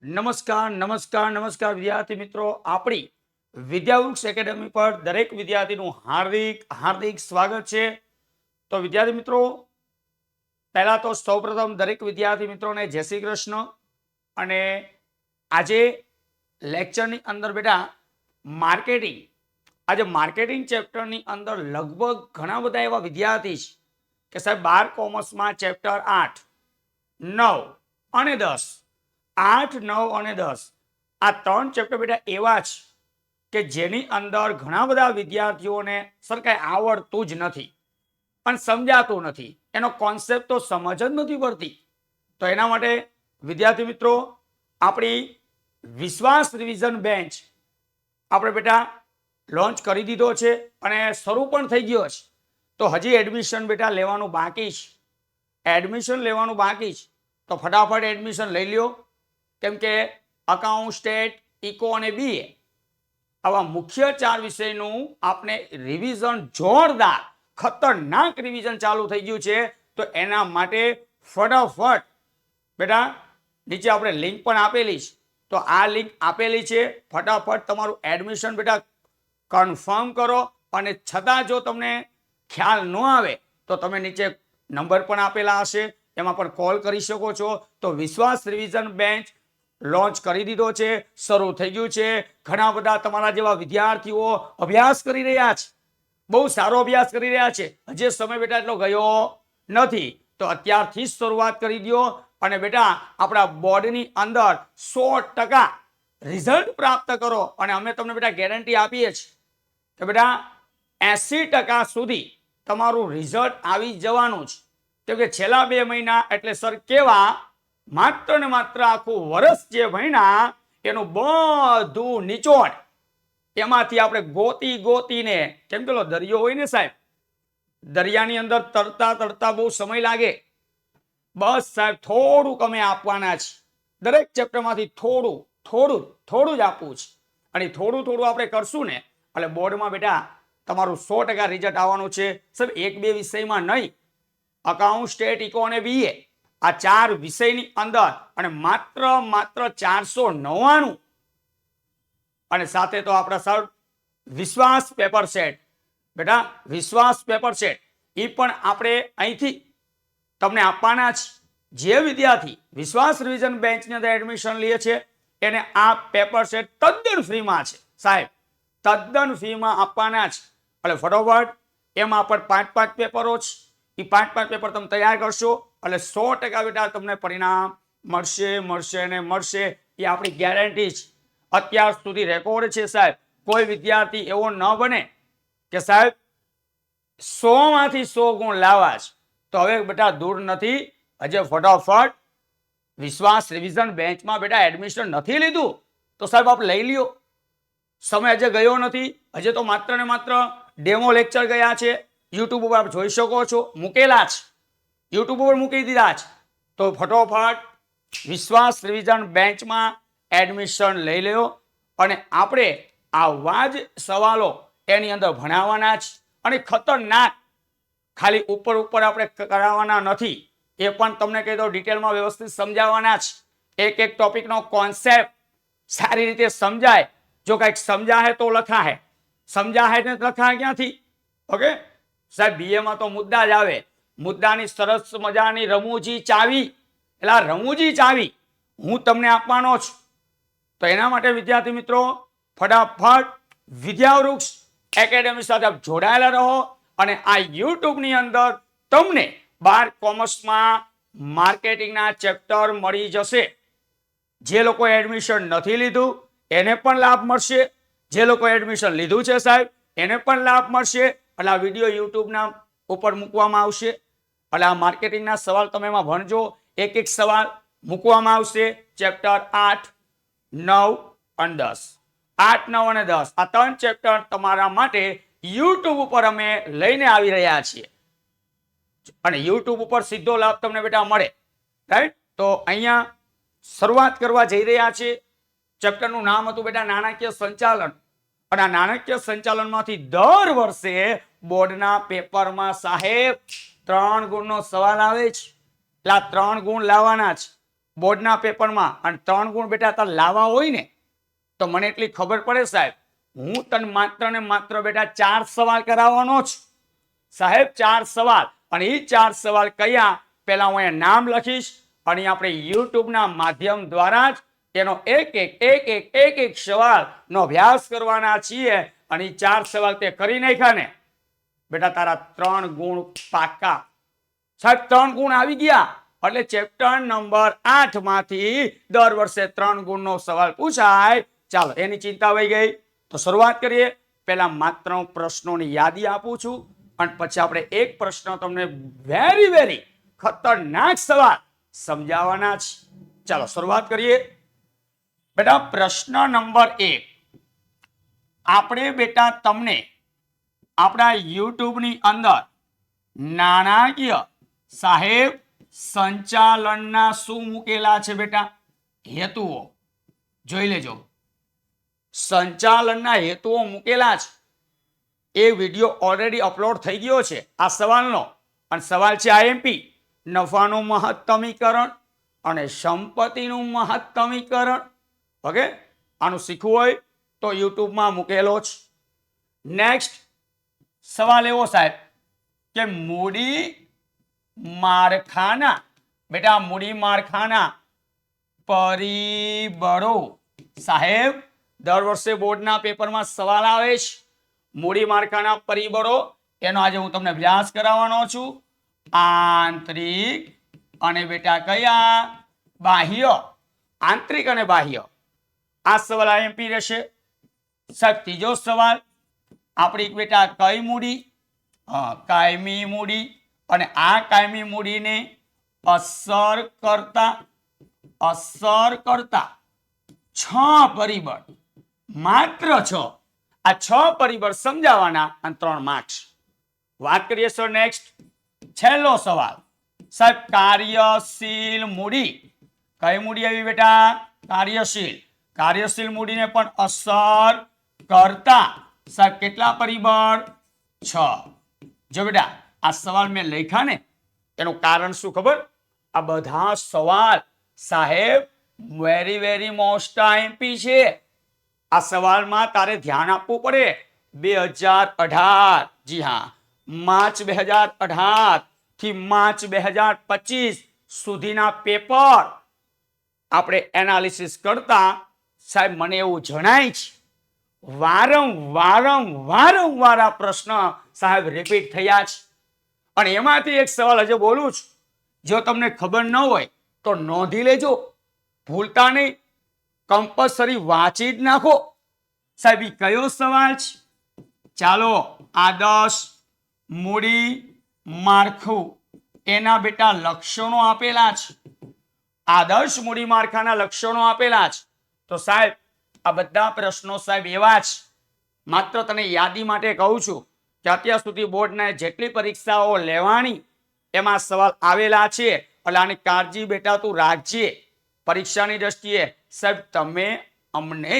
નમસ્કાર નમસ્કાર નમસ્કાર વિદ્યાર્થી મિત્રો, આપણી વિદ્યાવૃક્ષ એકેડમી પર દરેક વિદ્યાર્થીનું હાર્દિક હાર્દિક સ્વાગત છે. તો વિદ્યાર્થી મિત્રો, પહેલા તો સૌપ્રથમ દરેક વિદ્યાર્થી મિત્રોને જય શ્રી કૃષ્ણ. અને આજે લેક્ચરની અંદર બેટા માર્કેટિંગ, આજે માર્કેટિંગ ચેપ્ટરની અંદર લગભગ ઘણા બધા એવા વિદ્યાર્થી છે કે સાહેબ 12 કોમર્સમાં ચેપ્ટર 8, 9 અને 10, 8, 9 અને 10 આ 3 ચેપ્ટર બેટા એવા છે કે જેની અંદર ઘણા બધા વિદ્યાર્થીઓને સર કાંઈ આવડતું જ નથી, પણ સમજાતું નથી, એનો કોન્સેપ્ટ તો સમજ જ નથી પડતી. તો એના માટે વિદ્યાર્થી મિત્રો, આપણી વિશ્વાસ રિવિઝન બેન્ચ આપણે બેટા લોન્ચ કરી દીધો છે અને શરૂ પણ થઈ ગયો છે. તો હજી એડમિશન બેટા લેવાનું બાકી છે, એડમિશન લેવાનું બાકી છે. તો ફટાફટ એડમિશન લઈ લ્યો, કેમ કે અકાઉન્ટ, સ્ટેટ, ઇકો અને બીએ આવા મુખ્ય 4 વિષયનું આપણે રિવિઝન, જોરદાર ખતરનાક રિવિઝન ચાલુ થઈ ગયું છે. તો એના માટે ફટાફટ બેટા નીચે આપણે લિંક પણ આપેલી છે, તો આ લિંક આપેલી છે, ફટાફટ તમારું એડમિશન બેટા કન્ફર્મ કરો. અને છતાં જો તમને ખ્યાલ ન આવે તો તમે નીચે નંબર પણ આપેલા હશે, એમાં પણ કોલ કરી શકો છો. તો વિશ્વાસ રિવિઝન બેન્ચ લોન્ચ કરી દીધો છે, શરૂ થઈ ગયું છે. ઘણા બધા તમારા જેવા વિદ્યાર્થીઓ અભ્યાસ કરી રહ્યા છે, બહુ સારો અભ્યાસ કરી રહ્યા છે. હજી સમય બેટા એટલો ગયો નથી, તો અત્યારથી જ શરૂઆત કરી દો. અને બેટા આપણા બોર્ડની અંદર 100% રિઝલ્ટ પ્રાપ્ત કરો. અને અમે તમને બેટા ગેરંટી આપીએ છીએ કે બેટા 80% સુધી તમારું રિઝલ્ટ આવી જવાનું છે. કેમ કે છેલ્લા 2 મહિના એટલે સર કેવા, માત્ર ને માત્ર આખું વર્ષ જે મહિના એનું બધું નિચોડ એમાંથી આપણે ગોતીને, કેમ પેલો દરિયો હોય ને સાહેબ, દરિયાની અંદર તરતા તરતા બહુ સમય લાગે. બસ સાહેબ થોડુંક અમે આપવાના છે, દરેક ચેપ્ટરમાંથી થોડું થોડું થોડું જ આપવું છે. અને થોડું થોડું આપણે કરશું ને એટલે બોર્ડમાં બેટા તમારું 100% રિઝલ્ટ આવવાનું છે. સાહેબ 1-2 વિષયમાં નહીં, અકાઉન્ટ, સ્ટેટ, ઇકો અને બીએ આ 4 વિષયની અંદર, અને માત્ર 499. અને સાથે તો આપણા સર વિશ્વાસ પેપર સેટ, બેટા વિશ્વાસ પેપર સેટ એ પણ આપણે અહીંથી તમને આપવાના છે. જે વિદ્યાર્થી વિશ્વાસ રિવિઝન બેન્ચની અંદર એડમિશન લે છે એને આ પેપર સેટ તદ્દન ફ્રીમાં છે સાહેબ, તદ્દન ફ્રીમાં આપવાના છે. એટલે ફટોફટ એમાં પણ 5-5 પેપરો છે, એ 5-5 પેપર તમે તૈયાર કરશો એટલે 100% બેટા તમને પરિણામ મળશે. એ આપણી ગેરંટી છે. અત્યાર સુધી રેકોર્ડ છે સાહેબ, કોઈ વિદ્યાર્થી એવો ન બને કે સાહેબ 100 માંથી 100 ગુણ લાવવા છે. તો હવે બેટા દૂર નથી, હજે ફટાફટ વિશ્વાસ રિવિઝન બેન્ચમાં બેટા એડમિશન નથી લીધું તો સાહેબ આપ લઈ લ્યો. સમય હજે ગયો નથી, હજે તો માત્ર ને માત્ર ડેમો લેક્ચર ગયા છે, યુટ્યુબ ઉપર આપ જોઈ શકો છો, મૂકેલા છે, યુટ્યુબ ઉપર મૂકી દીધા છે. તો ફટોફટ વિશ્વાસ રિવિઝન બેન્ચમાં એડમિશન લઈ લ્યો. અને આપણે આવા જ સવાલો એની અંદર ભણાવવાના છે. અને ખતરનાક, ખાલી ઉપર આપણે કરાવવાના નથી, એ પણ તમને કહી દો, ડિટેલમાં વ્યવસ્થિત સમજાવવાના છે. એક ટોપિકનો કોન્સેપ્ટ સારી રીતે સમજાય. જો કંઈક સમજાય તો લખાય, સમજાય ને લખાય ક્યાંથી? ઓકે સાહેબ, બીએમાં તો મુદ્દા જ આવે, મુદ્દાની સરસ મજાની રમૂજી ચાવી, એટલે આ રમૂજી ચાવી હું તમને આપવાનો છું. તો એના માટે વિદ્યાર્થી મિત્રો ફટાફટ વિદ્યાવૃક્ષ એકેડમી સાથે જોડાયેલા રહો. અને આ યુટ્યુબની અંદર તમને 12 કોમર્સમાં માર્કેટિંગના ચેપ્ટર મળી જશે. જે લોકોએ એડમિશન નથી લીધું એને પણ લાભ મળશે, જે લોકોએ એડમિશન લીધું છે સાહેબ એને પણ લાભ મળશે. એટલે આ વિડીયો યુટ્યુબના ઉપર મૂકવામાં આવશે. એટલે આ માર્કેટિંગના સવાલ તમે એમાં ભણજો, એક સવાલ મૂકવામાં આવશે. ચેપ્ટર 8, 9 અને 10, 8, 9 અને 10 આ 3 ચેપ્ટર તમારા માટે યુટ્યુબ ઉપર અમે લઈને આવી રહ્યા છીએ. અને યુટ્યુબ ઉપર સીધો લાભ તમને બેટા મળે, રાઈટ? તો અહીંયા શરૂઆત કરવા જઈ રહ્યા છે. ચેપ્ટરનું નામ હતું બેટા નાણાકીય સંચાલન. અને આ નાણાકીય સંચાલનમાંથી દર વર્ષે બોર્ડના પેપરમાં સાહેબ 3 ગુણનો સવાલ આવે છે. એટલે આ 3 ગુણ લાવવાના છે. બોર્ડના પેપરમાં અને 3 ગુણ બેટા તાર લાવવા હોય ને તો મને એટલી ખબર પડે સાહેબ, હું તને માત્ર ને માત્ર બેટા 4 સવાલ કરાવવાનો છું સાહેબ, 4 સવાલ. અને એ 4 સવાલ કયા, પહેલા હું અહીંયા નામ લખીશ અને આપણે યુટ્યુબના માધ્યમ દ્વારા જ તેનો એક સવાલનો અભ્યાસ કરવાના છીએ. અને એ 4 સવાલ તે કરી નાખ્યા ને બેટા તારા 3 ગુણ પાક્કા સાહેબ. 3 ગુણ આવી ગયા એટલે ચેપ્ટર નંબર 8 માંથી દર વર્ષે 3 ગુણનો સવાલ પૂછાય. ચાલો એની ચિંતા વહી ગઈ. તો શરૂઆત કરીએ. પહેલા માત્ર પ્રશ્નોની યાદી આપું છું અને પછી આપણે એક પ્રશ્ન તમને વેરી ખતરનાક સવાલ સમજાવવાના છે. ચાલો શરૂઆત કરીએ. બેટા પ્રશ્ન નંબર 1, આપણે બેટા તમને આપણા યુટ્યુબની અંદર નાણાકીય સાહેબ સંચાલનના શું મૂકેલા છે બેટા હેતુઓ જોઈ લેજો. સંચાલનના હેતુઓ મૂકેલા છે. એ વિડિયો ઓલરેડી અપલોડ થઈ ગયો છે આ સવાલનો. અને સવાલ છે આઈએમપી, નફાનું મહત્તમીકરણ અને સંપત્તિનું મહત્તમીકરણ. ઓકે, આનું શીખવું હોય તો યુટ્યુબમાં મૂકેલો છે. નેક્સ્ટ સવાલ એવો સાહેબ કે મૂડી માળખાના બેટા મૂડી માળખાના પરિબળો સાહેબ દર વર્ષે બોર્ડના પેપરમાં સવાલ આવે છે. મૂડી માળખાના પરિબળો એનો આજે હું તમને અભ્યાસ કરાવવાનો છું. આંતરિક અને બેટા કયા બાહ્ય, આંતરિક અને બાહ્ય. આ સવાલ આઈએમપી રહેશે સાહેબ. ત્રીજો સવાલ આપણી બેટા કઈ મૂડી, કાયમી મૂડી. અને આ કાયમી મૂડીને અસર કરતા 6 પરિબળ, માત્ર 6, આ 6 પરિબળ સમજાવવાના અને 3 માર્ક્સ. વાત કરીએ સર નેક્સ્ટ છેલ્લો સવાલ સાહેબ કાર્યશીલ મૂડી. કઈ મૂડી આવી બેટા કાર્યશીલ. કાર્યશીલ મૂડીને પણ અસર કરતા સાહેબ કેટલા પરિબળ 6. જો બેટા આ સવાલ મેં લખ્યા ને એનું કારણ શું ખબર, આ બધા સવાલ સાહેબ વેરી મોસ્ટ આઈએમપી છે. આ સવાલમાં તારે ધ્યાન આપવું પડે. 2018, જી હા, માર્ચ 2018 થી માર્ચ 2025 સુધીના પેપર આપણે એનાલિસિસ કરતા સાહેબ મને એવું જણાય છે વારંવાર આ પ્રશ્ન સાહેબ રિપીટ થયા છે. અને એમાંથી એક સવાલ હજુ બોલું છું, જો તમને ખબર ન હોય તો નોંધી લેજો, ભૂલતા નહીં, કમ્પલસરી વાંચી જ નાખો સાહેબ. ઈ કયો સવાલ છે? ચાલો આદર્શ મૂડી માળખું એના બેટા લક્ષણો આપેલા છે. આદર્શ મૂડી માળખાના લક્ષણો આપેલા છે. તો સાહેબ આ બધા પ્રશ્નો સાહેબ એવા છે, માત્ર તને યાદી માટે કહું છું કે અત્યાર સુધી બોર્ડના જેટલી પરીક્ષાઓ લેવાની એમાં સવાલ આવેલા છે. એટલે આની કાળજી બેટા તું રાખજે. પરીક્ષાની દ્રષ્ટિએ સાહેબ તમે અમને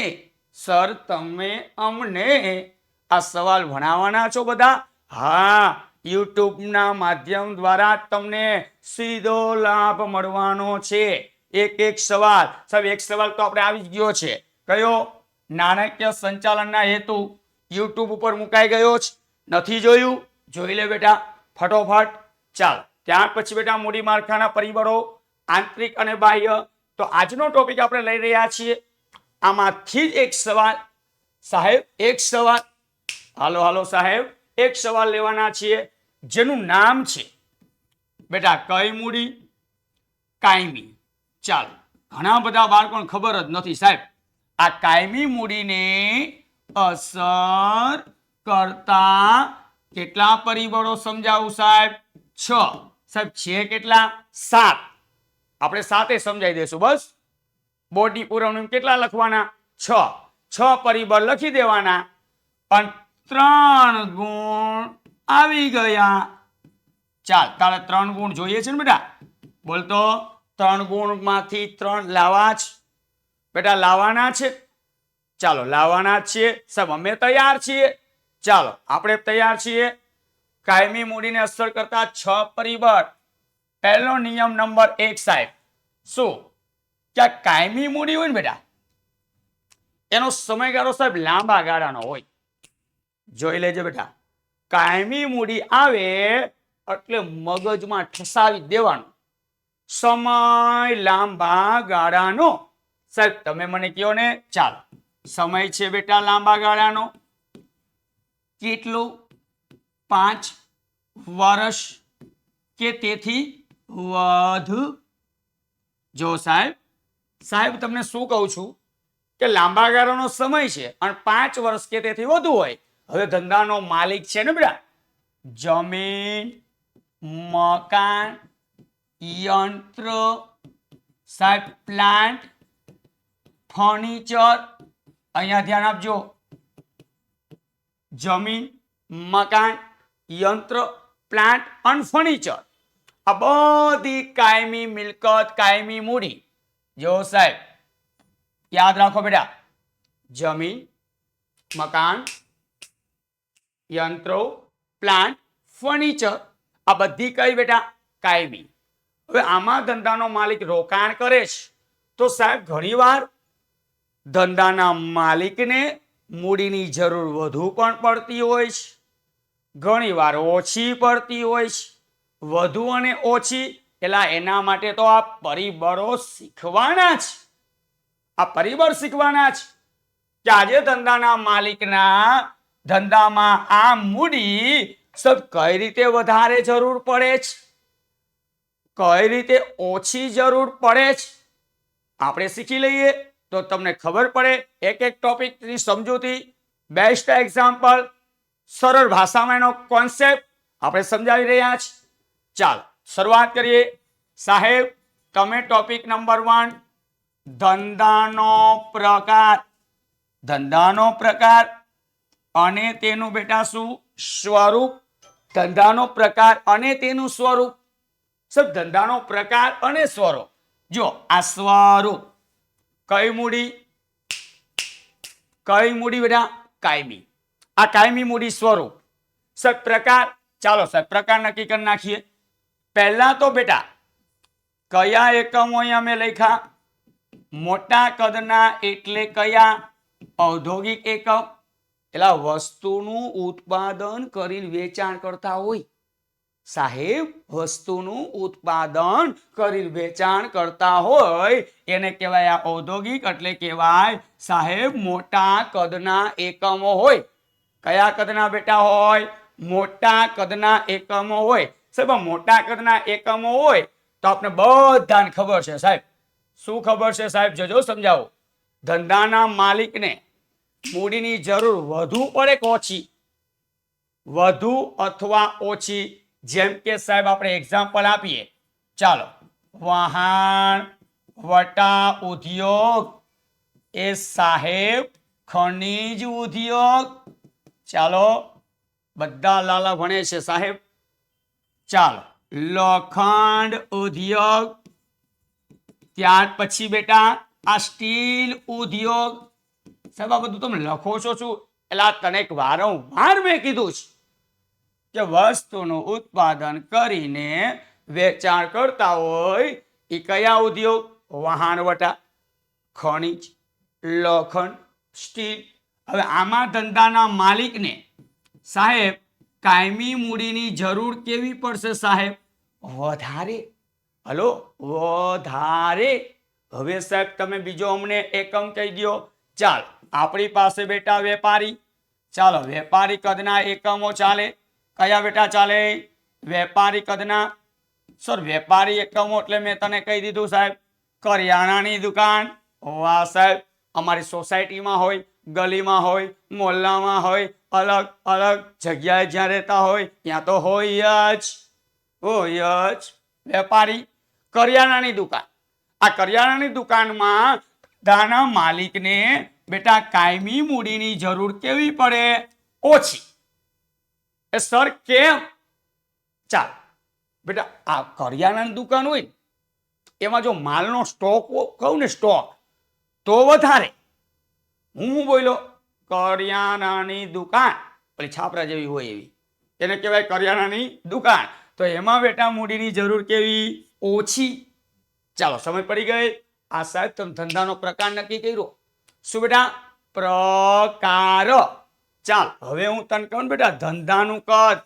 આ સવાલ ભણાવવાના છો બધા. હા, યુટ્યુબના માધ્યમ દ્વારા તમને સીધો લાભ મળવાનો છે. એક સવાલ સાહેબ, એક સવાલ તો આપણે આવી ગયો છે. કયો? નાણાકીય સંચાલનના હેતુ યુટ્યુબ ઉપર મુકાઈ ગયો છે. નથી જોયું? જોઈ લે બેટા ફટોફટ. ચાલ ત્યાર પછી બેટા મૂડી માળખાના પરિબળો આંતરિક અને બાહ્ય. તો આજનો ટોપિક આપણે લઈ રહ્યા છીએ. આમાંથી જ એક સવાલ સાહેબ, એક સવાલ, હાલો સાહેબ, એક સવાલ લેવાના છીએ જેનું નામ છે બેટા કઈ મૂડી, કાયમી. ચાલો ઘણા બધા બાળકોને ખબર જ નથી સાહેબ. આ કાયમી મૂડીને અસર કરતા કેટલા પરિબળો સમજાવું સાહેબ? 6 સાહેબ. છે કેટલા? 7. આપણે 7 સમજાવી દઈશું બસ. બોર્ડની પુરવણી કેટલા લખવાના? 6 પરિબળ લખી દેવાના અને 3 ગુણ આવી ગયા. ચાલ તારે 3 ગુણ જોઈએ છે ને બેટા? બોલતો 3 ગુણમાંથી 3 લાવવા જ બેટા, લાવવાના છે. ચાલો લાવવાના છીએ સાહેબ, અમે તૈયાર છીએ. ચાલો આપણે તૈયાર છીએ. કાયમી મૂડીને અસર કરતા 6 પરિબળ. પહેલો નિયમ નંબર 1 સાહેબ શું? કે આ કાયમી મૂડી હોય ને બેટા, એનો સમયગાળો સાહેબ લાંબા ગાળાનો હોય. જોઈ લેજો બેટા, કાયમી મૂડી આવે એટલે મગજમાં ઠસાવી દેવાનું, સમય લાંબા ગાળાનો. સાહેબ તમે મને કહો ને, ચાલો સમય છે બેટા લાંબા ગાળાનો કેટલું? 5 વર્ષ કે તેથી વધુ. જો સાહેબ તમને શું કહું છું કે લાંબા ગાળાનો સમય છે અને 5 વર્ષ કે તેથી વધુ હોય. હવે ધંધાનો માલિક છે ને બેટા, જમીન, મકાન, યંત્ર, સાહેબ પ્લાન્ટ, ફર્નિચર. અહીંયા ધ્યાન આપજો, જમીન, મકાન, યંત્ર, પ્લાન્ટ અને ફર્નિચર, આ બધી કાયમી મિલકત, કાયમી મૂડી. જો સાહેબ યાદ રાખો બેટા, જમીન, મકાન, યંત્રો, પ્લાન્ટ, ફર્નિચર, આ બધી કઈ બેટા? કાયમી. હવે આમાં ધંધાનો માલિક રોકાણ કરે છે તો સાહેબ ઘણીવાર ધંધાના માલિકને મૂડીની જરૂર વધુ પણ પડતી હોય છે, ઘણીવાર ઓછી પડતી હોય છે. વધુ અને ઓછી એટલે એના માટે તો આ પરિબળો શીખવાના છે. આ પરિબળ શીખવાના છે કે આજે ધંધાના માલિકના ધંધામાં આ મૂડી સબ કઈ રીતે વધારે જરૂર પડે છે, કઈ રીતે ઓછી જરૂર પડે છે, આપણે શીખી લઈએ તો તમને ખબર પડે. એક એક ટોપિકની સમજૂતી, બેસ્ટ એક્ઝામ્પલ, સરળ ભાષામાં એનો કોન્સેપ્ટ આપણે સમજાવી રહ્યા છીએ. ચાલો શરૂઆત કરીએ. સાહેબ તમે ટોપિક નંબર 1, ધંધાનો પ્રકાર. ધંધાનો પ્રકાર અને તેનું બેટા શું? સ્વરૂપ. ધંધાનો પ્રકાર અને તેનું સ્વરૂપ. સબ ધંધાનો પ્રકાર અને સ્વરૂપ. જો આ સ્વરૂપ, કઈ મૂડી? કઈ મૂડી બેટા? કાયમી. આ કાયમી મૂડી સ્વરૂપ. સબ પ્રકાર, ચાલો સાહેબ પ્રકાર નક્કી કરી નાખીએ. પહેલા તો બેટા કયા એકમો અહીં અમે લખ્યા? મોટા કદના એટલે કયા? ઔદ્યોગિક એકમ, એટલે વસ્તુનું ઉત્પાદન કરીને વેચાણ કરતા હોય. સાહેબ વસ્તુનું ઉત્પાદન કરીને વેચાણ કરતા હોય એને કહેવાય આ ઔદ્યોગિક, એટલે કહેવાય સાહેબ મોટા કદના એકમો હોય. કયા કદના બેટા હોય? મોટા કદના એકમો હોય. સાહેબ મોટા કદના એકમો હોય તો આપણે બધાને ખબર છે સાહેબ. શું ખબર છે સાહેબ? જજો સમજાવો. ધંધાના માલિકને મૂડીની જરૂર વધુ પડે કે ઓછી? વધુ અથવા ઓછી. જેમ કે સાહેબ આપણે એક્ઝામ્પલ આપીએ, ચાલો વાહન, વટા ઉદ્યોગ, એ સાહેબ ખનિજ ઉદ્યોગ. ચાલો બધા લાલા ભણે છે સાહેબ. ચાલો લોખંડ ઉદ્યોગ, ત્યાર પછી બેટા આ સ્ટીલ ઉદ્યોગ. સાહેબ આ બધું તમે લખો છો શું? એટલે તને વારંવાર મેં કીધું છે કે વસ્તુનું ઉત્પાદન કરીને વેચાણ કરતા હોય એ કયા ઉદ્યોગ? વાહન વટા, ખનિજ, લોખંડ, સ્ટીલ. હવે આમાં ધંધાના માલિકને સાહેબ કાયમી મૂડીની જરૂર કેવી પડશે સાહેબ? વધારે. હલો વધારે. હવે સાહેબ તમે બીજો અમને એકમ કહી દો. ચાલો આપણી પાસે બેટા વેપારી. ચાલો વેપારી કદના એકમો ચાલે. કયા બેટા ચાલે? વેપારી કદના. સર વેપારી એકમો એટલે મેં તને કહી દીધું સાહેબ, કરિયાણાની દુકાન. વાહ સાહેબ, અમારી સોસાયટીમાં હોય, ગલીમાં હોય, મોહલ્લામાં હોય, અલગ અલગ જગ્યાએ જ્યાં રહેતા હોય ત્યાં તો હોય જ વેપારી. કરિયાણાની દુકાન. આ કરિયાણાની દુકાનમાં ધંધાના માલિકને બેટા કાયમી મૂડીની જરૂર કેવી પડે? ઓછી. એ સર કેમ? ચાલ બેટા આ કરિયાણાની દુકાન હોય એમાં જો માલનો સ્ટોક કહું ને, સ્ટોક તો વધારે. હું બોલ્યો કરિયાણાની દુકાન, પેલી છાપરા જેવી હોય એવી, એને કહેવાય કરિયાણાની દુકાન. તો એમાં બેટા મૂડીની જરૂર કેવી? ઓછી. ચાલો સમજ પડી ગઈ. આ સાહેબ તમે ધંધાનો પ્રકાર નક્કી કર્યો. શું બેટા? પ્રકાર. ચાલ હવે હું તને કહું બેટા ધંધાનું કદ.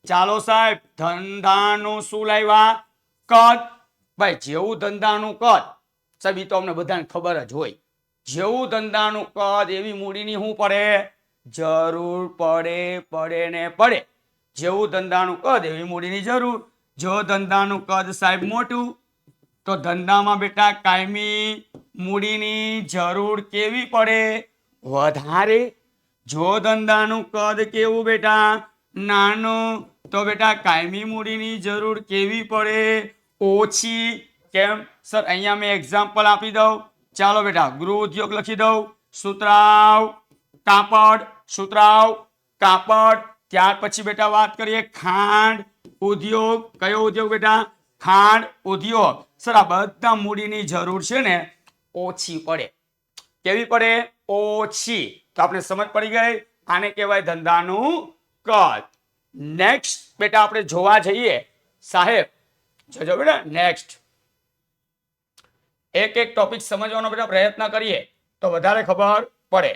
ચાલો સાહેબ ધંધાનું શું લાવ્યા? કદ. ભાઈ જેવું ધંધાનું કદ સાહેબ એ તો અમને બધાને ખબર જ હોય. જેવું ધંધાનું કદ એવી મૂડીની શું પડે? જરૂર પડે ને પડે. જેવું ધંધાનું કદ એવી મૂડીની જરૂર. જો ધંધાનું કદ સાહેબ મોટું તો ધંધામાં બેટા કાયમી મૂડીની જરૂર કેવી પડે? વધારે. જો ધંધાનું કદ કેવું બેટા? નાનું તો બેટા કાયમી મૂડીની જરૂર કેવી પડે? ઓછી. કેમ સર? અહીંયા મેં એક્ઝામ્પલ આપી દઉં. ચાલો બેટા ગૃહ ઉદ્યોગ લખી દઉં. સુતરાઉ કાપડ. સુતરાઉ કાપડ. ત્યાર પછી બેટા વાત કરીએ ખાંડ ઉદ્યોગ. કયો ઉદ્યોગ બેટા? ખાંડ ઉદ્યોગ. સર આ બધા મૂડીની જરૂર છે ને ઓછી પડે. કેવી પડે? ઓછી. તો આપણે સમજ પડી ગઈ. આને કહેવાય ધંધાનું કદ. નેક્સ્ટ બેટા આપણે જોવા જઈએ સાહેબ. જોજો બેટા નેક્સ્ટ એક એક ટોપિક સમજવાનો બેટા પ્રયત્ન કરીએ તો વધારે ખબર પડે.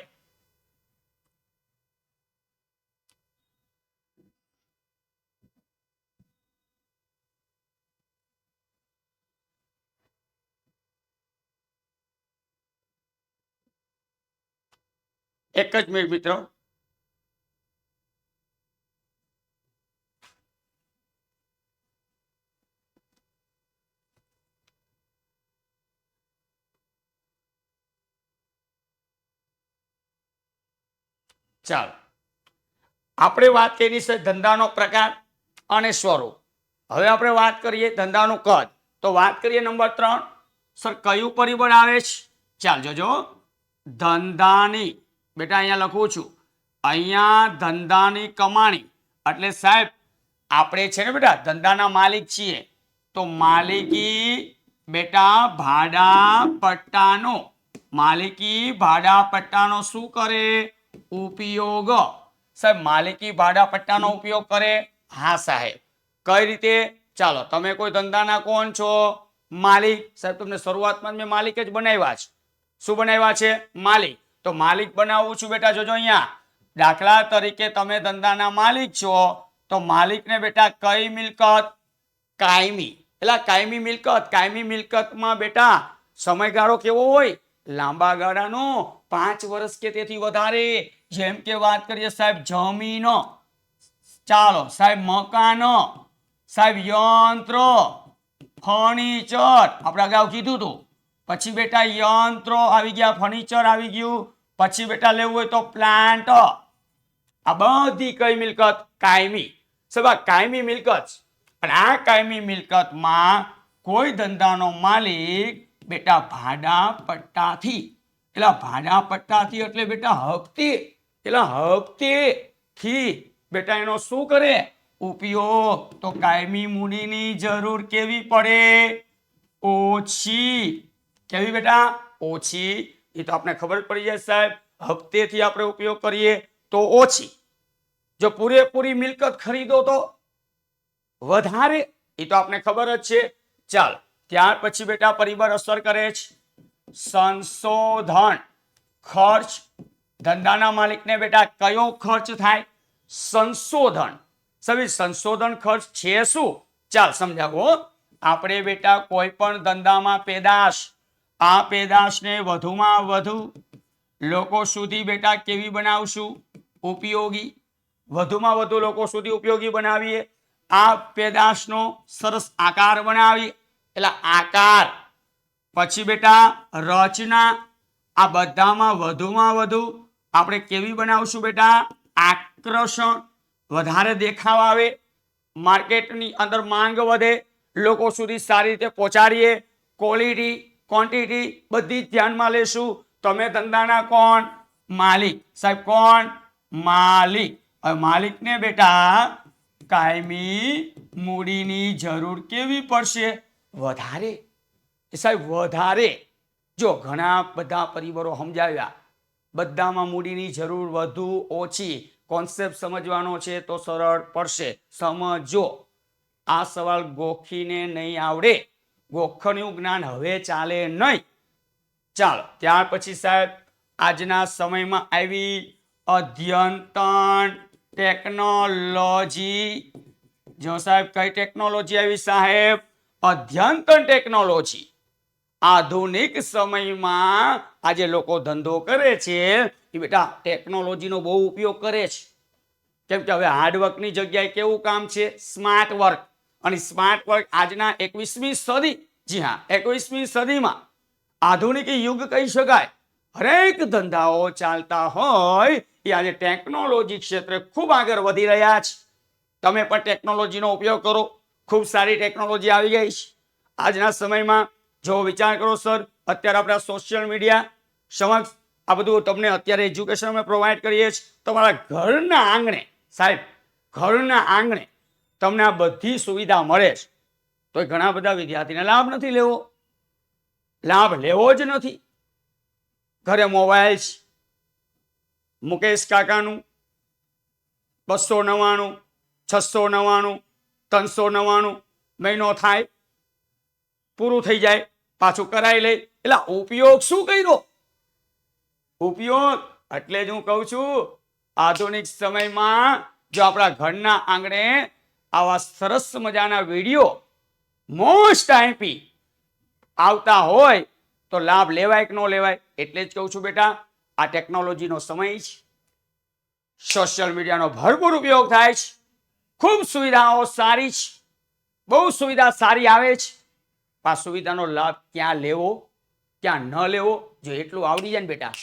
એક જ મિનિટ મિત્રો. ચાલો આપણે વાત કરી છે ધંધાનો પ્રકાર અને સ્વરૂપ. હવે આપણે વાત કરીએ ધંધાનું કદ. તો વાત કરીએ નંબર 3. સર કયું પરિબળ આવે છે? ચાલ જોજો ધંધાની. બેટા અહીંયા લખું છું. અહીંયા ધંધાની કમાણી એટલે સાહેબ આપણે છે ને બેટા ધંધાના માલિક છીએ તો માલિકી બેટા ભાડા પટ્ટાનો. માલિકી ભાડા પટ્ટાનો શું કરે? ઉપયોગ. સાહેબ માલિકી ભાડા પટ્ટાનો ઉપયોગ કરે? હા સાહેબ. કઈ રીતે? ચાલો તમે કોઈ ધંધાના કોણ છો? માલિક. સાહેબ તમને શરૂઆતમાં મેં માલિક જ બનાવ્યા છે. શું બનાવ્યા છે? માલિક. તો માલિક બનાવું છું બેટા જોજો અહીંયા. દાખલા તરીકે તમે ધંધાના માલિક છો તો માલિકને બેટા કઈ મિલકત? કાયમી. એટલે કાયમી મિલકત. કાયમી મિલકતમાં બેટા સમયગાળો કેવો હોય? લાંબા ગાળાનો 5 વર્ષ કે તેથી વધારે. જેમ કે વાત કરીએ સાહેબ જમીન. ચાલો સાહેબ મકાનો. સાહેબ યંત્ર ફર્નિચર આપણે અગાઉ કીધું હતું. પછી બેટા યંત્રો આવી ગયા, ફર્નિચર આવી ગયું. પછી બેટા લેવું હોય તો પ્લાન્ટ. આ બધી કઈ મિલકત? કાયમી. સભા કાયમી મિલકત. અને આ કાયમી મિલકતમાં કોઈ ધંધાનો માલિક બેટા ભાડા પટ્ટાથી. એટલે ભાડા પટ્ટાથી એટલે બેટા હપ્તે. એટલે હપ્તેથી બેટા એનો શું કરે? ઉપયોગ. તો કાયમી મૂડીની જરૂર કેવી પડે? ઓછી. કેવી બેટા? ઓછી. એ તો આપણે ખબર પડી જાય સાહેબ. હપ્તેથી આપણે ઉપયોગ કરીએ તો ઓછી. જો પૂરેપૂરી મિલકત ખરીદો તો વધારે. એ તો આપણે ખબર જ છે. ચાલ ત્યાર પછી બેટા પરિબળ અસર કરે છે સંશોધન ખર્ચ. ધંધાના માલિકને બેટા કયો ખર્ચ થાય? સંશોધન. સभी સંશોધન ખર્ચ છે શું? ચાલ સમજાવો. આપણે બેટા કોઈ પણ ધંધામાં પેદાશ, આ પેદાશને વધુમાં વધુ લોકો સુધી બેટા કેવી બનાવશું? ઉપયોગી. વધુમાં વધુ લોકો સુધી ઉપયોગી બનાવીએ. આ પેદાશનો સરસ આકાર બનાવી. એટલે આકાર. પછી બેટા રચના. આ બધામાં વધુમાં વધુ આપણે કેવી બનાવશું બેટા? આકર્ષણ. વધારે દેખાવ આવે, માર્કેટની અંદર માંગ વધે, લોકો સુધી સારી રીતે પહોંચાડીએ. ક્વોલિટી ક્વોન્ટિટી બધી જ ધ્યાનમાં લેશું. તમે ધંધાના કોણ? માલિક. સાહેબ કોણ? માલિક. હવે માલિકને બેટા કાયમી મૂડીની જરૂર કેવી પડશે? વધારે. સાહેબ વધારે. જો ઘણા બધા પરિબળો સમજાવ્યા. બધામાં મૂડીની જરૂર વધુ ઓછી. કોન્સેપ્ટ સમજવાનો છે તો સરળ પડશે. સમજો. આ સવાલ ગોખીને નહીં આવડે. ગોખણનું જ્ઞાન હવે ચાલે નહીં. ચાલો ત્યાર પછી સાહેબ આજના સમયમાં આવી અદ્યતન ટેકનોલોજી. જો સાહેબ કઈ ટેકનોલોજી આવી સાહેબ? અદ્યતન ટેકનોલોજી. આધુનિક સમયમાં આજે લોકો ધંધો કરે છે એ બેટા ટેકનોલોજીનો બહુ ઉપયોગ કરે છે. કેમ કે હવે હાર્ડવર્કની જગ્યાએ કેવું કામ છે? Smart work. અને સ્માર્ટ વર્ક આજના 21મી સદી, જી હા 21મી સદીમાં આધુનિક યુગ કહી શકાય. હરેક ધંધાઓ ચાલતા હોય એ આજે ટેકનોલોજી ક્ષેત્રે ખૂબ આગળ વધી રહ્યા છે. તમે પણ ટેકનોલોજીનો ઉપયોગ કરો. ખૂબ સારી ટેકનોલોજી આવી ગઈ છે આજના સમયમાં. જો વિચાર કરો સર, અત્યારે આપણા સોશિયલ મીડિયા સમક્ષ આ બધું તમને અત્યારે એજ્યુકેશન અમે પ્રોવાઈડ કરીએ છીએ. તમારા ઘરના આંગણે સાહેબ, ઘરના આંગણે તમને આ બધી સુવિધા મળે છે. તો ઘણા બધા વિદ્યાર્થીને લાભ નથી લેવો. લાભ લેવો જ નથી. ઘરે મોબાઈલ છે, મુકેશ કાકાનું 299, 699, 399 મહિનો થાય, પૂરું થઈ જાય, પાછું કરાવી લે. એટલે ઉપયોગ શું કર્યો? ઉપયોગ એટલે જ હું કહું છું આધુનિક સમયમાં જો આપણા ઘરના આંગણે આવા સરસ મજાના વિડીયો મોસ્ટ આઈપી આવતા હોય તો લાભ લેવાય કે ન લેવાય? એટલે જ કહું છું બેટા આ ટેકનોલોજીનો સમય છે. સોશિયલ મીડિયાનો ભરપૂર ઉપયોગ થાય છે. ખૂબ સુવિધાઓ સારી છે. બહુ સુવિધા સારી આવે છે. આ સુવિધાનો લાભ ક્યાં લેવો ક્યાં ન લેવો જો એટલું આવડી જાય ને બેટા,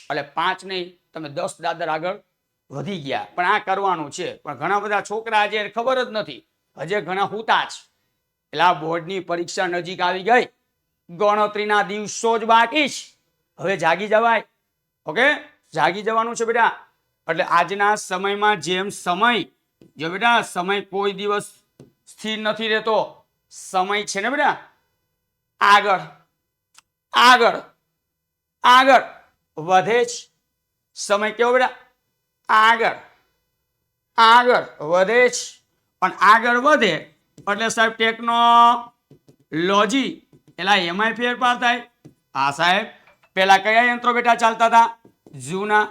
એટલે 5 નહીં તમે 10 દાદર આગળ વધી ગયા. પણ આ કરવાનું છે. પણ ઘણા બધા છોકરા આજે ખબર જ નથી, હજે ઘણા હુતા છે. એટલે આ બોર્ડની પરીક્ષા નજીક આવી ગઈ, ગણતરીના દિવસો જ બાકી છે. હવે જાગી જવાય. ઓકે, જાગી જવાનું છે બેટા. એટલે આજના સમયમાં જેમ સમય, જો બેટા સમય કોઈ દિવસ સ્થિર નથી રહેતો. સમય છે ને બેટા આગળ આગળ આગળ વધે છે. સમય કેવો બેટા? આગળ આગળ વધે છે. પણ આગળ વધે એટલે સાહેબ ટેકનોલોજી એટલે એમાંય ફેરફાર થાય. હા સાહેબ, પેલા કયા યંત્રો બેટા ચાલતા હતા? જૂના.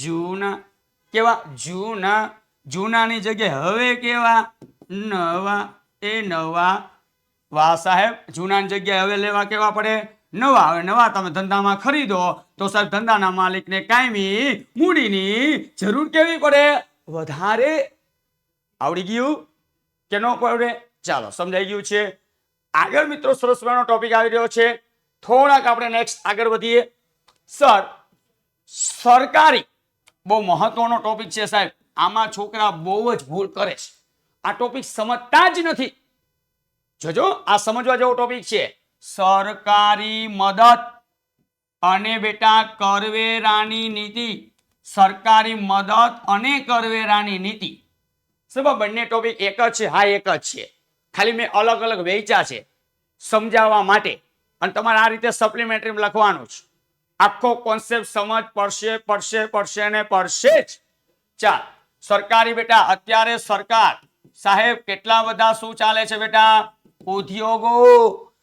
જૂના કેવા? જૂના. જૂનાની જગ્યાએ હવે કેવા? નવા. એ નવા. વાહ સાહેબ, જૂનાની જગ્યાએ હવે લેવા કેવા પડે? નવા. હવે નવા તમે ધંધામાં ખરીદો તો સાહેબ ધંધાના માલિકને કાયમી મૂડીની જરૂર કેવી પડે? વધારે. આવડી ગયું કે ન પડે? ચાલો સમજાઈ ગયું છે. આગળ મિત્રો સરસ મજાનો ટોપિક આવી રહ્યો છે. થોડાક આપણે નેક્સ્ટ આગળ વધીએ. સર, સરકારી બહુ મહત્વનો ટોપિક છે સાહેબ. આમાં છોકરા બહુ જ ભૂલ કરે છે. આ ટોપિક સમજતા જ નથી. જોજો આ સમજવા જેવો ટોપિક છે. સરકારી મદદ અને બેટા કરવેરાની નીતિ. સરકારી મદદ અને કરવેરાની નીતિ. સભા બંને ટોપિક એક જ છે. હા એક જ છે. ખાલી મેં અલગ અલગ વેચ્યા છે સમજાવવા માટે. અને તમારે આ રીતે સપ્લિમેન્ટરી લખવાનું છે. આખો કોન્સેપ્ટ સમજ પડશે ને પડશે જ. ચાલ, સરકારી બેટા અત્યારે સરકાર સાહેબ કેટલા બધા શું ચાલે છે બેટા? ઉદ્યોગો.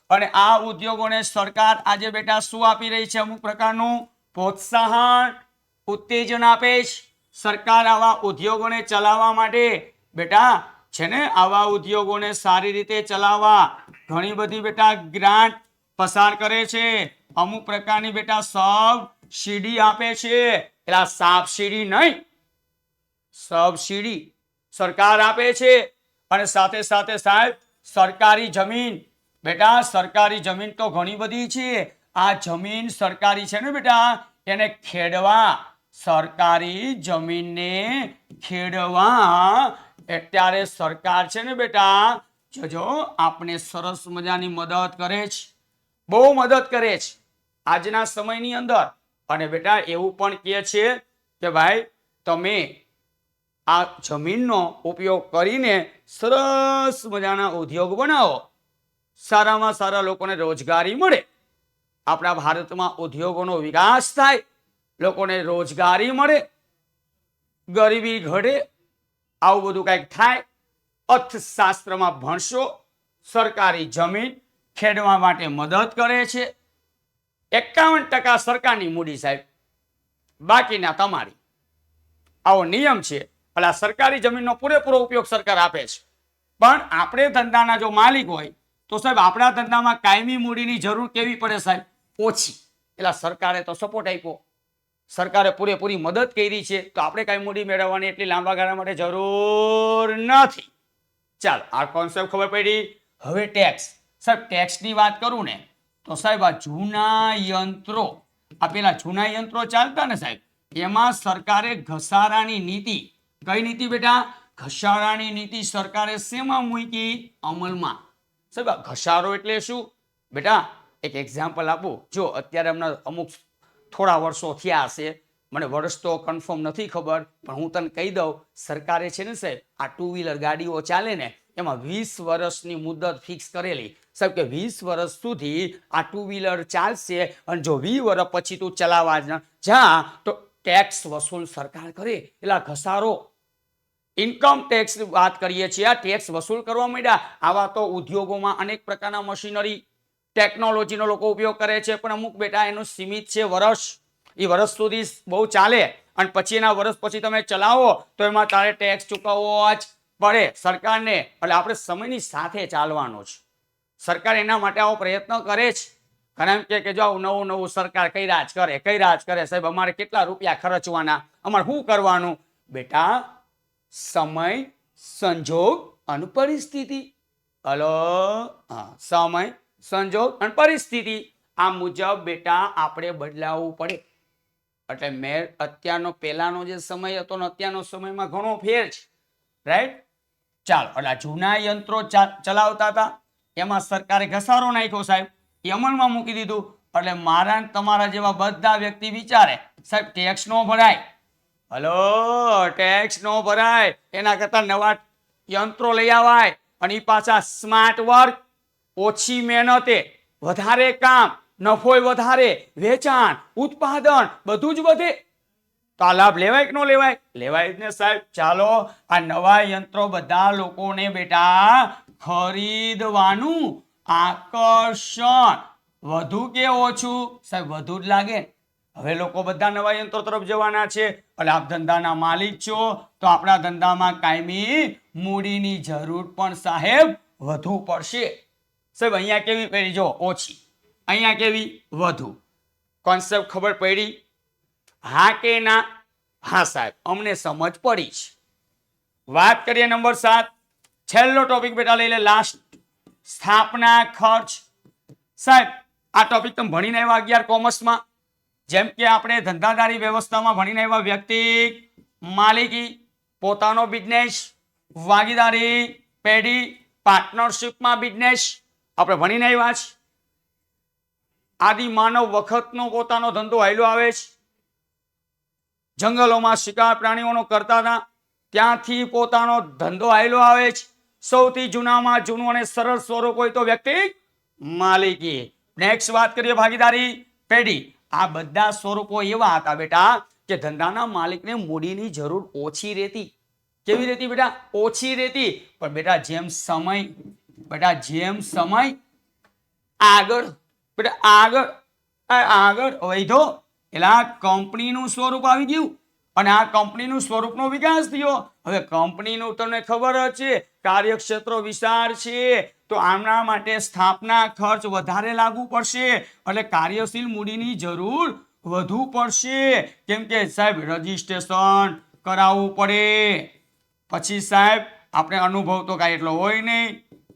અને આ ઉદ્યોગોને સરકાર આજે બેટા શું આપી રહી છે? અમુક પ્રકારનું પ્રોત્સાહન, ઉત્તેજન આપે છે. સરકાર આવા ઉદ્યોગોને ચલાવવા માટે બેટા છે ને આવા ઉદ્યોગોને સારી રીતે ચલાવવા ઘણી બધી બેટા ગ્રાન્ટ પસાર કરે છે. અમુક પ્રકારની બેટા સબસિડી આપે છે. એટલે સબસિડી નહીં, સબસિડી સરકાર આપે છે. અને સાથે સાથે સાહેબ સરકારી જમીન. બેટા સરકારી જમીન તો ઘણી બધી છે. આ જમીન સરકારી છે ને બેટા, એને ખેડવા, સરકારી જમીનને ખેડવા અત્યારે સરકાર છે ને બેટા જોજો આપણે સરસ મજાની મદદ કરે છે. બહુ મદદ કરે છે આજના સમયની અંદર. અને બેટા એવું પણ કહે છે કે ભાઈ તમે આ જમીનનો ઉપયોગ કરીને સરસ મજાના ઉદ્યોગ બનાવો, સારામાં સારા લોકોને રોજગારી મળે. આપણા ભારતમાં ઉદ્યોગોનો વિકાસ થાય, લોકોને રોજગારી મળે, ગરીબી ઘટે, આવું બધું કંઈક થાય. અર્થશાસ્ત્રમાં ભણશો. સરકારી જમીન ખેડવા માટે મદદ કરે છે. 51% સરકારની મૂડી સાહેબ, બાકીના તમારી. આવો નિયમ છે. એટલે સરકારી જમીનનો પૂરેપૂરો ઉપયોગ સરકાર આપે છે. પણ આપણે ધંધાના જો માલિક હોય તો સાહેબ આપણા ધંધામાં કાયમી મૂડીની જરૂર કેવી પડે સાહેબ? ઓછી. એટલે સરકારે તો સપોર્ટ આપ્યો, સરકારે પૂરેપૂરી મદદ કરી છે, તો આપણે કાંઈ મૂડી મેળવવાની એટલી લાંબા ગાળા માટે જરૂર નથી. ચાલો, આ કોન્સેપ્ટ ખબર પડી. હવે ટેક્સ. સાહેબ ટેક્સની વાત કરું ને તો સાહેબ આ જૂના યંત્રો, આ પેલા જૂના યંત્રો ચાલતા ને સાહેબ, એમાં સરકારે ઘસારાની નીતિ, કઈ નીતિ બેટા? ઘસારાની નીતિ સરકારે શેમાં મૂકી? અમલમાં. સાહેબ આ ઘસારો એટલે શું બેટા? એક એક્ઝામ્પલ આપું. જો અત્યારે હમણાં અમુક થોડા વર્ષો થયા હશે, મને વર્ષ તો કન્ફર્મ નથી ખબર, પણ હું તને કહી દઉં, સરકારે છે ને સાહેબ આ 2 વ્હીલર ગાડીઓ ચાલે ને એમાં 20 વર્ષની મુદત ફિક્સ કરેલી. સાહેબ કે 20 વર્ષ સુધી આ 2 વ્હીલર ચાલશે, અને જો 20 વર્ષ પછી તું ચલાવવા જા તો ટેક્સ વસૂલ સરકાર કરે. એટલે ઘસારો, ઇન્કમ ટેક્સ વાત કરીએ છીએ, આ ટેક્સ વસૂલ કરવા માંડ્યા. આવા તો ઉદ્યોગોમાં અનેક પ્રકારના મશીનરી ટેકનોલોજીનો લોકો ઉપયોગ કરે છે, પણ અમુક બેટા એનું સીમિત છે વર્ષ. એ વર્ષ સુધી બહુ ચાલે, અને પછી એના વર્ષ પછી તમે ચલાવો તો એમાં તારે ટેક્સ ચૂકવવો જ પડે સરકારને. એટલે આપણે સમયની સાથે ચાલવાનું છે. સરકાર એના માટે આવો પ્રયત્ન કરે છે. કારણ કે જો નવું નવું સરકાર કઈ રાજ કરે સાહેબ, અમારે કેટલા રૂપિયા ખર્ચવાના, અમારે શું કરવાનું બેટા? સમય, સંજોગ અને પરિસ્થિતિ. હલો, હા, સમય, સંજોગ અને પરિસ્થિતિ, આ મુજબ બેટા આપણે બદલાવવું પડે. એટલે મેં અત્યારનો પહેલાનો જે સમય હતો ને અત્યારનો સમયમાં ઘણો ફેર છે, રાઈટ? ચાલો, એટલે જૂના યંત્રો ચલાવતા હતા, એમાં સરકારે ઘસારો નાખ્યો સાહેબ, એ અમલમાં મૂકી દીધું. એટલે મારા તમારા જેવા બધા વ્યક્તિ વિચારે સાહેબ ટેક્સ નો ભરાય. હલો, ટેક્સ નો ભરાય, એના કરતા નવા યંત્રો લઈ આવાય, અને એ પાછા સ્માર્ટ વર્ક, ઓછી મહેનતે વધારે કામ, નફો વધારે, વેચાણ, ઉત્પાદન બધું જ વધે. તો આ લાભ લેવાય કે ન લેવાય? લેવાય જ ને સાહેબ. ચાલો, આ નવા યંત્રો બધા લોકોને બેટા ખરીદવાનું આકર્ષણ વધુ કે ઓછું? સાહેબ વધુ જ લાગે. હવે લોકો બધા નવા યંત્રો તરફ જવાના છે. એટલે આપ ધંધાના માલિક છો તો આપણા ધંધામાં કાયમી મૂડીની જરૂર પણ સાહેબ વધુ પડશે. સાહેબ અહીંયા કેવી પડી? જો ઓછી, અહીંયા કેવી? વધુ. કોન્સેપ્ટ ખબર પડી? હા કે ના? હા સાહેબ, અમને સમજ પડી છે. વાત કરીએ નંબર 7, છેલ્લો ટોપિક બેટા લઈ લે, લાસ્ટ, સ્થાપના ખર્ચ. સાહેબ આ ટોપિક તમે ભણીને આવ્યા 11 કોમર્સમાં. જેમ કે આપણે ધંધાદારી વ્યવસ્થામાં ભણીને આવ્યા, વ્યક્તિ માલિકી, પોતાનો બિઝનેસ, ભાગીદારી પેઢી, પાર્ટનરશિપમાં બિઝનેસ આપણે ભણીને આવ્યા છે. આદિ માનવ વખતનો પોતાનો ધંધો હાલ્યો આવે છે. જંગલોમાં શિકાર પ્રાણીઓનો કરતા હતા, ત્યાંથી પોતાનો ધંધો હાલ્યો આવે છે. સૌથી જૂનામાં જૂનું અને સરળ સ્વરૂપ હોય તો વ્યક્તિ માલિકી. નેક્સ્ટ વાત કરીએ ભાગીદારી પેઢી. આ બધા સ્વરૂપો એવા હતા બેટા કે ધંધાના માલિકને મૂડીની જરૂર ઓછી રહેતી. કેવી રહેતી બેટા? ઓછી રહેતી. પણ બેટા જેમ સમય આગળ વધ્યો એટલે આ કંપનીનું સ્વરૂપ આવી ગયું, અને આ કંપનીનું સ્વરૂપનો વિકાસ થયો. હવે કંપનીનું તમને ખબર જ છે, કાર્યક્ષેત્ર વિશાળ છે, તો આમના માટે સ્થાપના ખર્ચ વધારે લાગુ પડશે. એટલે કાર્યશીલ મૂડીની જરૂર વધુ પડશે. કેમ કે સાહેબ રજીસ્ટ્રેશન કરાવવું પડે. પછી સાહેબ આપણે અનુભવ તો કાંઈ એટલો હોય નહીં.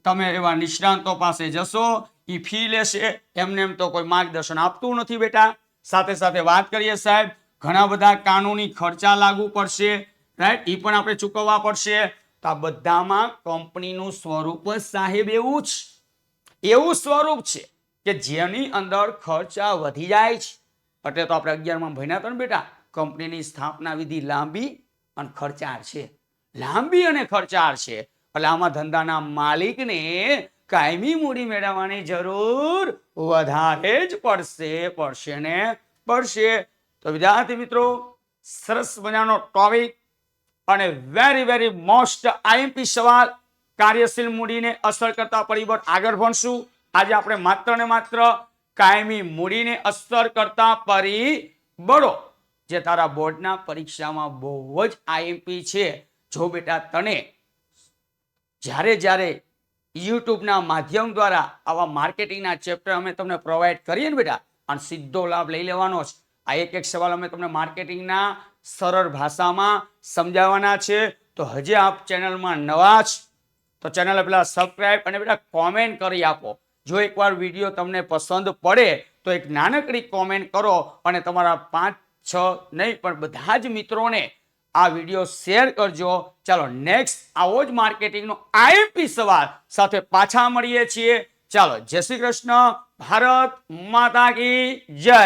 તમે એવા નિષ્ણાંતો પાસે જશો, એ ફી લેશે, એમને એમ તો કોઈ માર્ગદર્શન આપતું નથી બેટા. સાથે સાથે વાત કરીએ સાહેબ, ઘણા બધા કાનૂની ખર્ચા લાગુ પડશે, રાઈટ? એ પણ આપણે ચૂકવવા પડશે. તો આ બધામાં કંપનીનું સ્વરૂપ સાહેબ એવું સ્વરૂપ છે કે જેની અંદર ખર્ચા વધી જાય છે. એટલે તો આપણે 11માં ભણ્યા હતા ને બેટા, કંપનીની સ્થાપના વિધિ લાંબી અને ખર્ચાળ છે. લાંબી અને ખર્ચાળ છે. એટલે આમાં ધંધાના માલિકને કાયમી મૂડી મેળવવાની જરૂર વધારે જ પડશે. તો વિદ્યાર્થી મિત્રો, સરસ મજાનો ટોપિક અને વેરી મોસ્ટ આઈએમપી સવાલ, કાર્યશીલ મૂડીને અસર કરતા પરિબળ આગળ ભણશું. આજે આપણે માત્ર ને માત્ર કાયમી મૂડીને અસર કરતા પરિબળો જે તારા બોર્ડના પરીક્ષામાં બહુ જ આઈએમપી છે. જો બેટા તને જ્યારે જ્યારે યુટ્યુબના માધ્યમ દ્વારા આવા માર્કેટિંગના ચેપ્ટર અમે તમને પ્રોવાઈડ કરીએ ને બેટા, અને સીધો લાભ લઈ લેવાનો છે. આ એક એક સવાલ અમે તમને માર્કેટિંગના સરળ ભાષામાં સમજાવવાના છે. તો હજી આપ ચેનલમાં નવા જ તો ચેનલ પેલા સબસ્ક્રાઇબ અને બેટા કોમેન્ટ કરી આપો. જો એકવાર વિડીયો તમને પસંદ પડે તો એક નાનકડી કોમેન્ટ કરો અને તમારા 5-6 નહીં પણ બધા જ મિત્રોને આ વિડીયો શેર કરજો. ચાલો નેક્સ્ટ આવો જ માર્કેટિંગનો આઈએમપી સવાલ સાથે પાછા મળીએ છીએ. ચાલો, જય શ્રી કૃષ્ણ. ભારત માતા કી જય.